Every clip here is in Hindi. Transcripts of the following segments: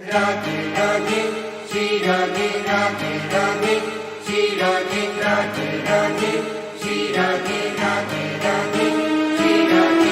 राधे राधे श्री राधे राधे राधे श्री राधे राधे राधे श्री राधे राधे राधे श्री राधे।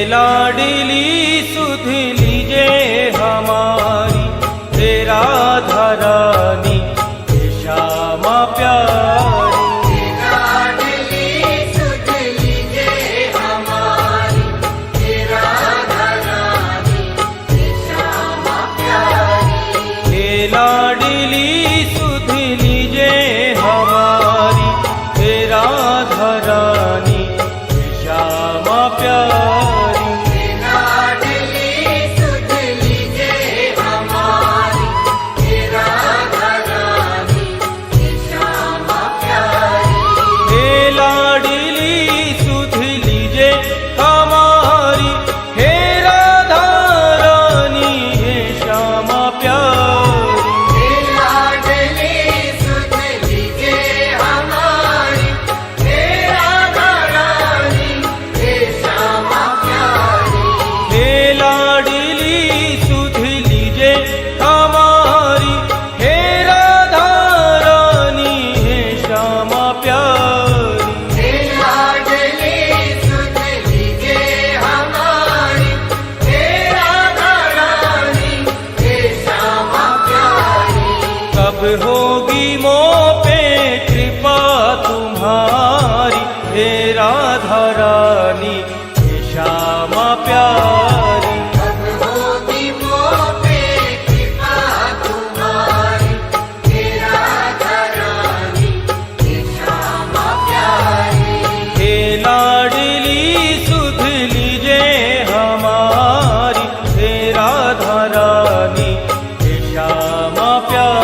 लाडली सुध लीजे हमारी तेरा धरानी श्यामा प्यारी। लाडली सुध लीजे हमारी तेरा धरानी श्यामा प्यारी। लाडली सुध लीजे हमारी तेरा धरानी श्यामा प्यारी। होगी मोह पे कृपा तुम्हारी हे राधा रानी हे श्यामा प्यारी। कब होगी मोह पे कृपा तुम्हारी हे राधा रानी हे श्यामा प्यारी। हे लाडली सुध लीजे हमारी हे राधा रानी हे श्यामा प्यारी।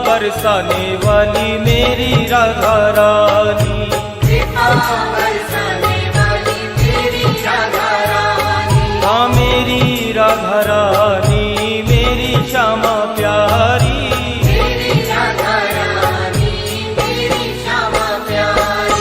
बरसाने वाली मेरी राधा रानी, कृपा बरसाने वाली मेरी राधा रानी। हाँ मेरी राधा रानी मेरी श्यामा प्यारी। मेरी राधा रानी मेरी श्यामा प्यारी।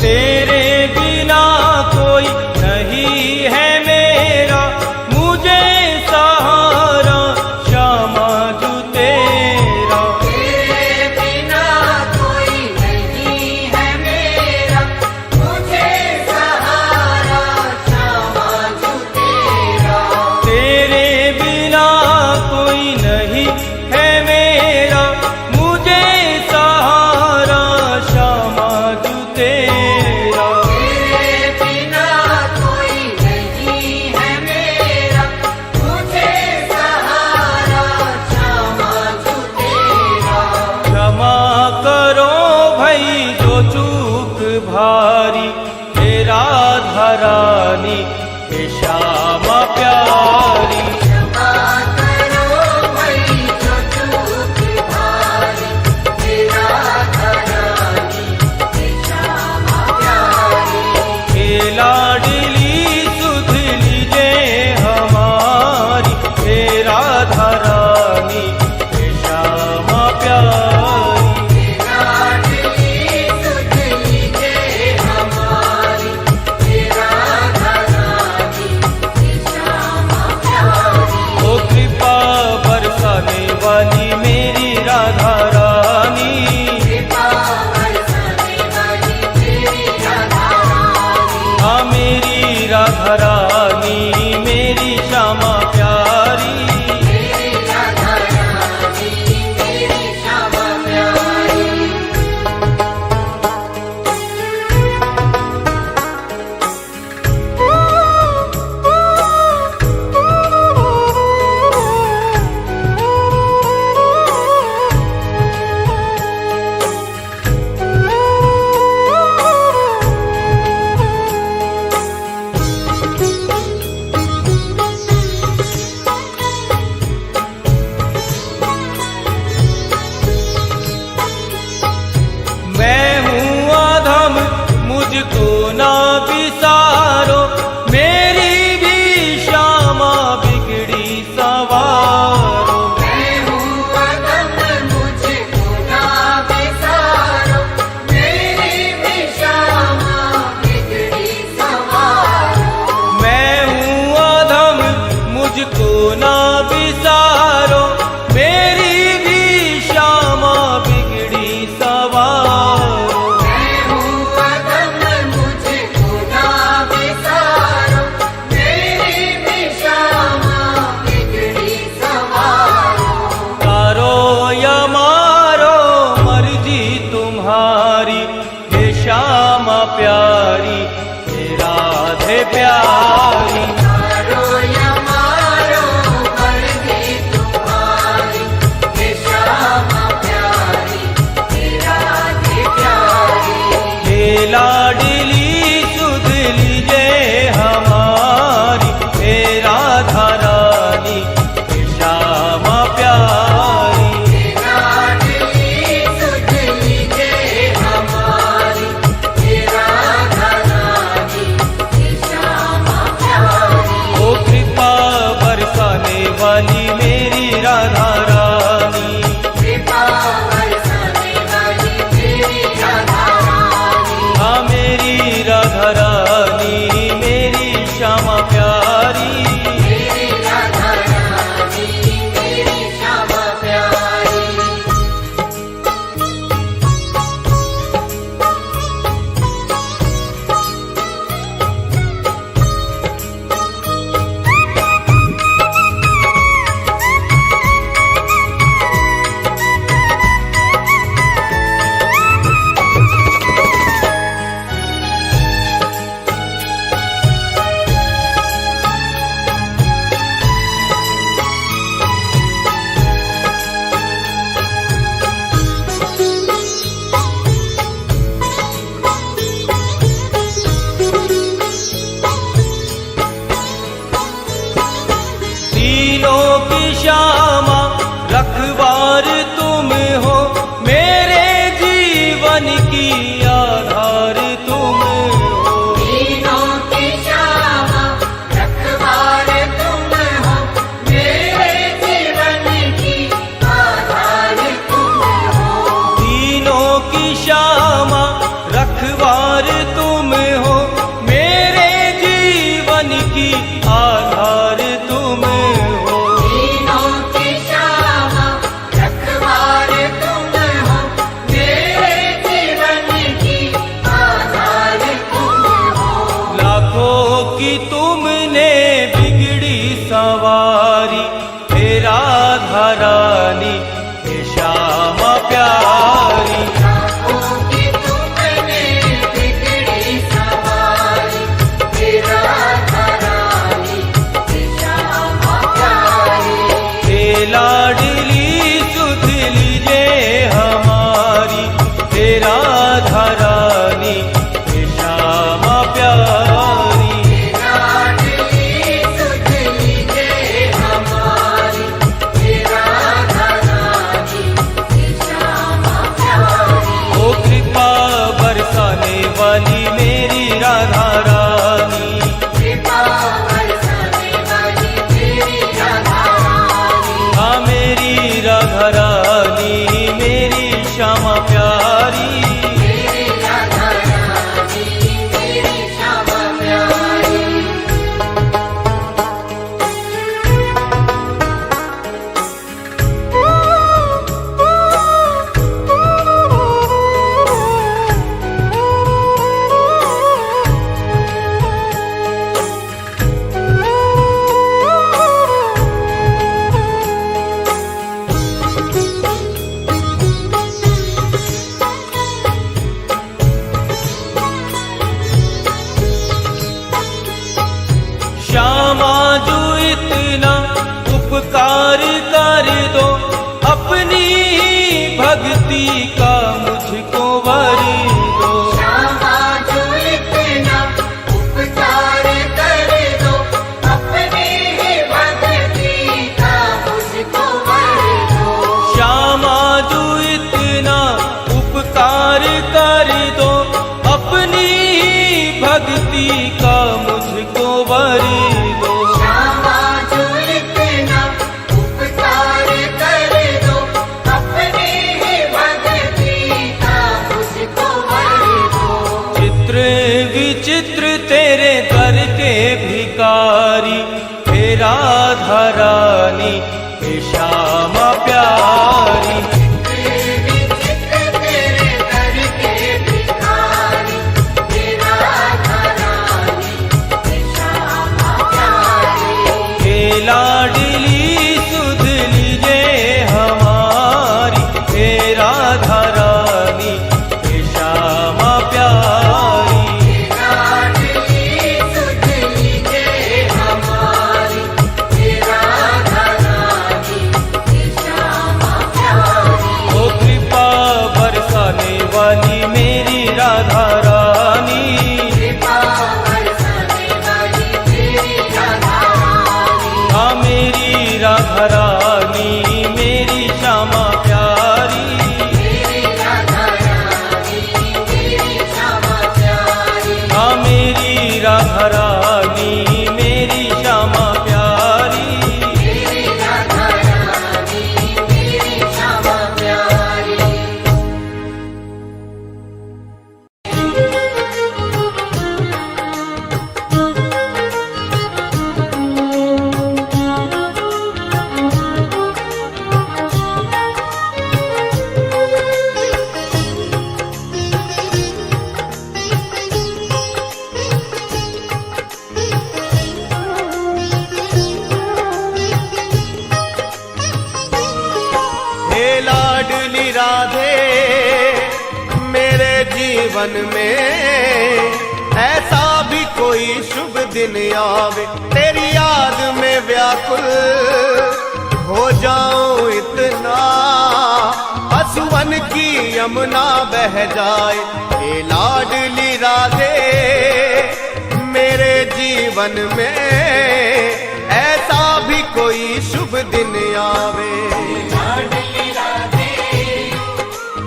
तेरे बिना कोई नहीं है मेरा मुझे सहारा श्यामा जू तेरा। तेरे बिना कोई नहीं है मेरा मुझे सहारा श्यामा जू तेरा। तेरे बिना कोई नहीं है मेरा मुझे सहारा श्यामा जू तेरा। भारी हे राधा रानी हे श्यामा प्यारी। क्षमा करो भाई जो चूक भारी हे राधा रानी हे श्यामा प्यारी। हे लाडली सुध लीजे हमारी हे राधा रानी हे श्यामा प्यारी। लाडली सुध लीजे राधा रानी मेरी श्यामा प्यारी। मेरी राधा रानी मेरी श्यामा प्यारी। उपकार कर दो, अपनी ही भक्ति का मुझको वर दो। श्यामा जो इतना उपकार कर दो, अपनी ही भक्ति का मुझको वर दो। श्यामा जो इतना उपकार कर दो, अपनी ही भक्ति का मुझको वर दो। श्यामा जो इतना उपकार कर दो, अपनी ही भक्ति का मुझको वर दो। चित्र विचित्र तेरे दर के भिकारी, हे राधा रानी, हे श्यामा प्यारी। विचित्र तेरे दर के भिखारी, हे राधा रानी, हे श्यामा प्यारी। हे लाडली सुध लीजिए हमारी, हे राधा रानी, हे श्यामा प्यारी। लाडली सुध लीजिए हमारी, हे राधा रानी, हे श्यामा प्यारी। ओ कृपा बरसाने वाली मेरी राधा रानी, कृपा बरसाने वाली तेरी राधा रानी। हाँ मेरी राधा रानी, मेरी श्यामा प्यारी। मेरी राधा रानी, मेरी श्यामा प्यारी। हाँ मेरी राधा रानी, मेरी श्यामा प्यारी। मेरी राधा रानी, मेरी श्यामा प्यारी। हे लाडली राधे, मेरे जीवन में ऐसा भी कोई शुभ दिन आवे, तेरी याद में व्याकुल हो जाऊं इतना, असुवन की यमुना बह जाए। हे लाडली राधे, मेरे जीवन में ऐसा भी कोई शुभ दिन आवे। लाडली राधे,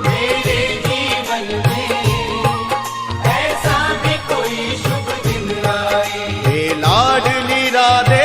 मेरे जीवन में ऐसा भी कोई शुभ दिन आए। हे लाडली राधे,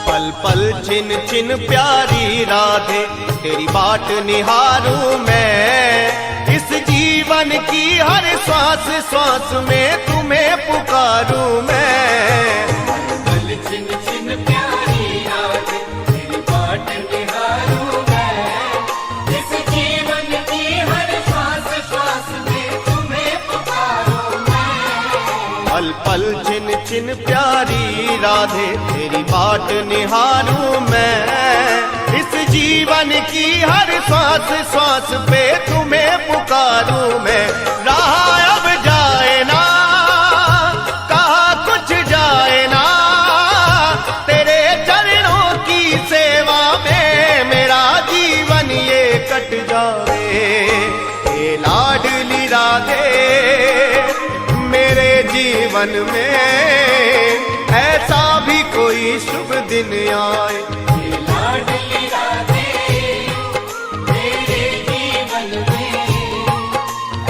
पल पल छिन छिन प्यारी राधे, तेरी बाट निहारूं मैं। इस जीवन की हर श्वास श्वास में तुम्हें पुकारूं मैं। पल छिन छिन प्यारी राधे, तेरी बाट निहारूं मैं। इस जीवन की हर श्वास श्वास में तुम्हें पुकारूं मैं। पल पल छिन छिन प्यारी राधे, तेरी बाट निहारूं मैं। इस जीवन की हर श्वास श्वास पे तुम्हें पुकारूं मैं। राह अब जाए ना, कहा कुछ जाए ना, तेरे चरणों की सेवा में मेरा जीवन ये कट जावे। हे लाडली राधे, मेरे जीवन में ऐसा भी कोई शुभ दिन आए। लाडली राधे, मेरे जीवन में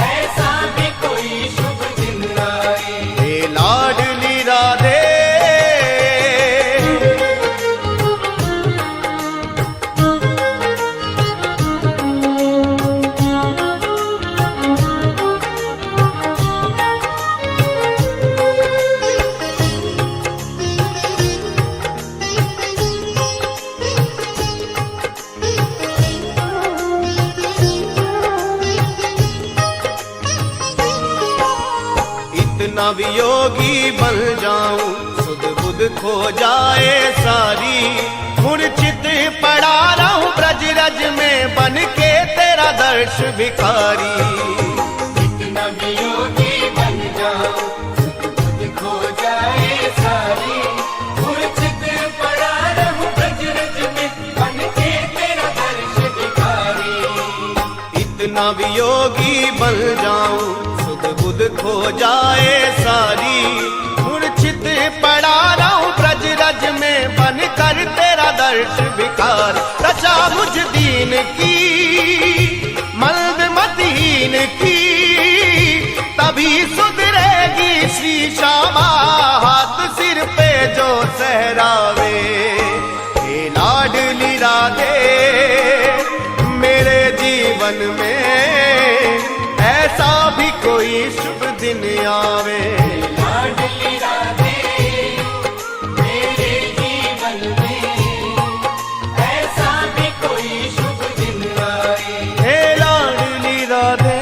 ऐसा भी कोई शुभ दिन आए। हे लाडली राधे, इतना वियोगी बन जाऊं सुध बुध खो जाए सारी, मूर्छित पड़ा रहूं ब्रज रज में बन के तेरा दर्श भिखारी। इतना वियोगी बन जाऊं सुध खो जाए सारी, मूर्छित पड़ा रहूं ब्रज रज में बन के तेरा दर्श भिखारी। इतना वियोगी बन जाऊं सुध बुध खो जाए सारी, मूर्छित पड़ा रहूं ब्रज रज में बन कर तेरा दर्श भिखार। रचा मुझ दीन की मल्द मदीन की, तभी सुधरेगी श्री श्यामा हाथ सिर पे जो सहरावे। हे लाडली राधे मेरे जीवन में ऐसा भी कोई शुभ दिन आवे। लाडली राधे मेरे जीवन में ऐसा भी कोई शुभ दिन आए। हे लाडली राधे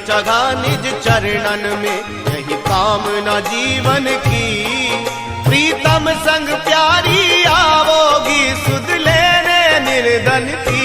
चढ़ा निज चरणन में यही कामना जीवन की। प्रीतम संग प्यारी आवोगी सुध लेने निर्धन की।